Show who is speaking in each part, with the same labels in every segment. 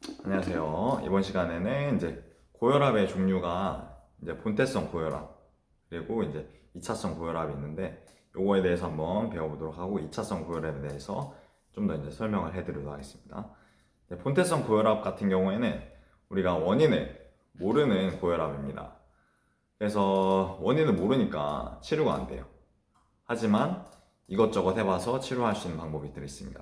Speaker 1: 안녕하세요. 이번 시간에는 이제 고혈압의 종류가 이제 본태성 고혈압 그리고 이제 2차성 고혈압이 있는데 요거에 대해서 한번 배워보도록 하고 2차성 고혈압에 대해서 좀 더 이제 설명을 해드리도록 하겠습니다. 본태성 고혈압 같은 경우에는 우리가 원인을 모르는 고혈압입니다. 그래서 원인을 모르니까 치료가 안 돼요. 하지만 이것저것 해봐서 치료할 수 있는 방법이 들어있습니다.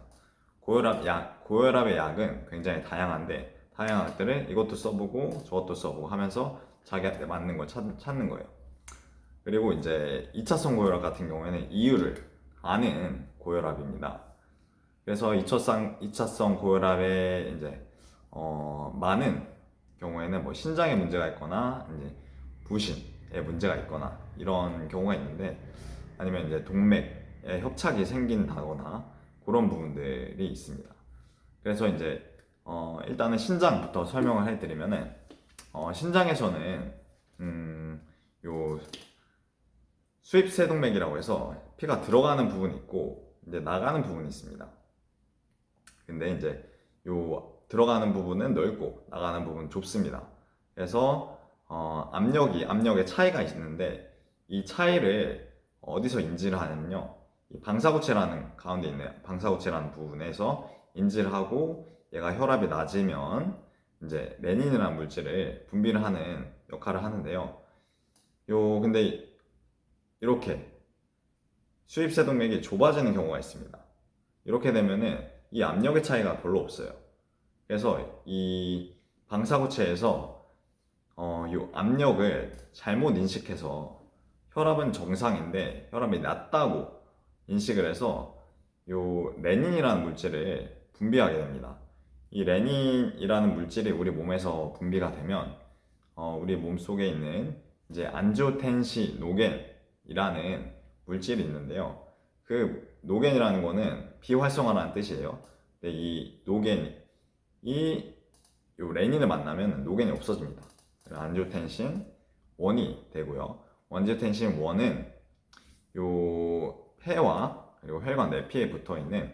Speaker 1: 고혈압의 약은 굉장히 다양한데 다양한 것들을 이것도 써보고 저것도 써보고 하면서 자기한테 맞는 걸 찾는 거예요. 그리고 이제 2차성 고혈압 같은 경우에는 이유를 아는 고혈압입니다. 그래서 2차성 고혈압에 이제 많은 경우에는 뭐 신장에 문제가 있거나 이제 부신에 문제가 있거나 이런 경우가 있는데 아니면 이제 동맥에 협착이 생긴다거나 그런 부분들이 있습니다. 그래서 이제 일단은 신장부터 설명을 해드리면은 신장에서는 요 수입세동맥이라고 해서 피가 들어가는 부분이 있고 이제 나가는 부분이 있습니다. 근데 이제 요 들어가는 부분은 넓고 나가는 부분은 좁습니다. 그래서 압력의 차이가 있는데 이 차이를 어디서 인지를 하냐면요. 이 방사구체라는 가운데 있는 방사구체라는 부분에서 인지를 하고 얘가 혈압이 낮으면 이제 레닌이라는 물질을 분비를 하는 역할을 하는데요. 근데 이렇게 수입세동맥이 좁아지는 경우가 있습니다. 이렇게 되면은 이 압력의 차이가 별로 없어요. 그래서 이 방사구체에서 이 압력을 잘못 인식해서 혈압은 정상인데 혈압이 낮다고 인식을 해서 요 레닌이라는 물질을 분비하게 됩니다. 이 레닌이라는 물질이 우리 몸에서 분비가 되면 우리 몸 속에 있는 이제 안지오텐시노겐이라는 물질이 있는데요. 그 노겐이라는 거는 비활성화라는 뜻이에요. 근데 이 노겐이 요 레닌을 만나면 노겐이 없어집니다. 안지오텐신 1이 되고요. 안지오텐신 1은 요 폐와 그리고 혈관 내피에 붙어 있는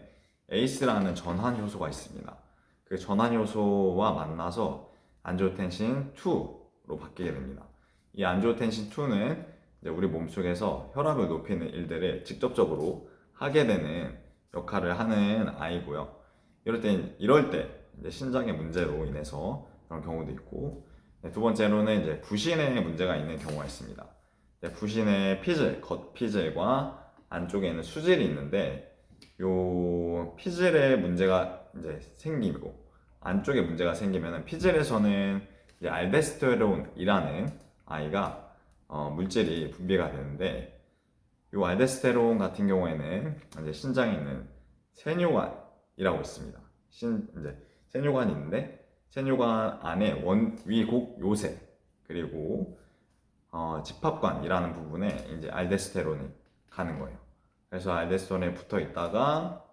Speaker 1: 에이스라는 전환 효소가 있습니다. 그 전환 효소와 만나서 안지오텐신 2로 바뀌게 됩니다. 이 안지오텐신 2는 우리 몸속에서 혈압을 높이는 일들을 직접적으로 하게 되는 역할을 하는 아이고요. 이럴 때 이제 신장의 문제로 인해서 그런 경우도 있고, 두 번째로는 이제 부신에 문제가 있는 경우가 있습니다. 부신의 겉 피질과 안쪽에 있는 수질이 있는데, 요 피질에 문제가 이제 생기고, 안쪽에 문제가 생기면 피질에서는 이제 알데스테론이라는 아이가 물질이 분비가 되는데, 요 알데스테론 같은 경우에는 이제 신장에 있는 세뇨관이라고 있습니다. 이제 세뇨관이 있는데 세뇨관 안에 위곡 요새 그리고 집합관이라는 부분에 이제 알데스테론이 가는 거예요. 그래서 알데스테론에 붙어 있다가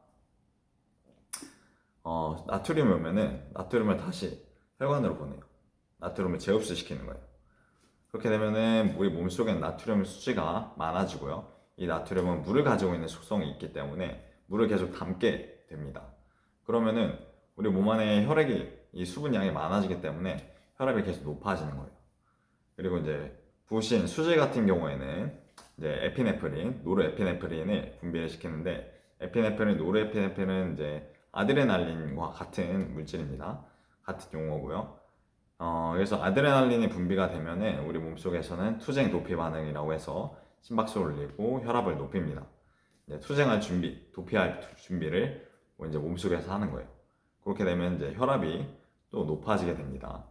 Speaker 1: 나트륨이 오면은 나트륨을 다시 혈관으로 보내요. 나트륨을 재흡수시키는 거예요. 그렇게 되면은 우리 몸속에 나트륨 수치가 많아지고요. 이 나트륨은 물을 가지고 있는 속성이 있기 때문에 물을 계속 담게 됩니다. 그러면은 우리 몸 안에 이 수분 양이 많아지기 때문에 혈압이 계속 높아지는 거예요. 그리고 이제 부신, 수질 같은 경우에는 이제 에피네프린, 노르에피네프린을 분비를 시키는데 에피네프린, 노르에피네프린은 이제 아드레날린과 같은 물질입니다. 같은 용어고요. 그래서 아드레날린이 분비가 되면은 우리 몸속에서는 투쟁 도피 반응이라고 해서 심박수를 올리고 혈압을 높입니다. 투쟁할 준비, 도피할 준비를 이제 몸속에서 하는 거예요. 그렇게 되면 이제 혈압이 또 높아지게 됩니다.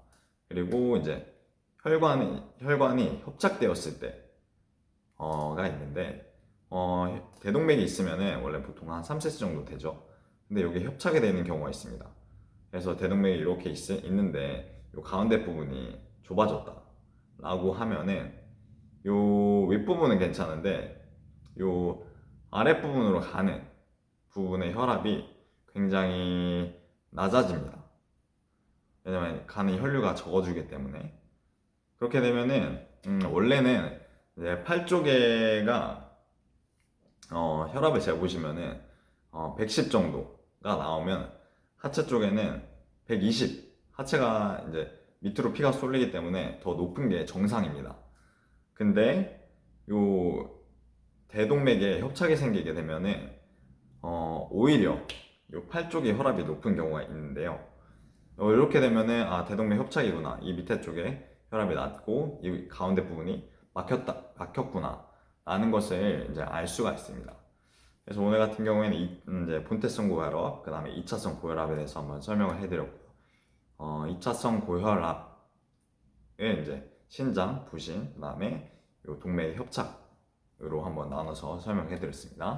Speaker 1: 그리고 이제 혈관이 협착되었을 때가 있는데 대동맥이 있으면은 원래 보통 한 3cm 정도 되죠. 근데 여기 협착이 되는 경우가 있습니다. 그래서 대동맥이 이렇게 있는데 요 가운데 부분이 좁아졌다 라고 하면은 요 윗부분은 괜찮은데 요 아랫부분으로 가는 부분의 혈압이 굉장히 낮아집니다. 왜냐면 가는 혈류가 적어지기 때문에. 그렇게 되면은 원래는 이제 팔 쪽에가 혈압을 재보시면은 110 정도가 나오면 하체 쪽에는 120 하체가 이제 밑으로 피가 쏠리기 때문에 더 높은 게 정상입니다. 근데 요 대동맥에 협착이 생기게 되면은 오히려 요 팔 쪽에 혈압이 높은 경우가 있는데요. 이렇게 되면은 대동맥 협착이구나. 이 밑에 쪽에 혈압이 낮고 이 가운데 부분이 막혔구나 라는 것을 이제 알 수가 있습니다. 그래서 오늘 같은 경우에는 이제 본태성 고혈압, 그 다음에 2차성 고혈압에 대해서 한번 설명을 해드렸고요. 2차성 고혈압은 이제 신장, 부신, 그 다음에 요 동맥 협착으로 한번 나눠서 설명해 드렸습니다.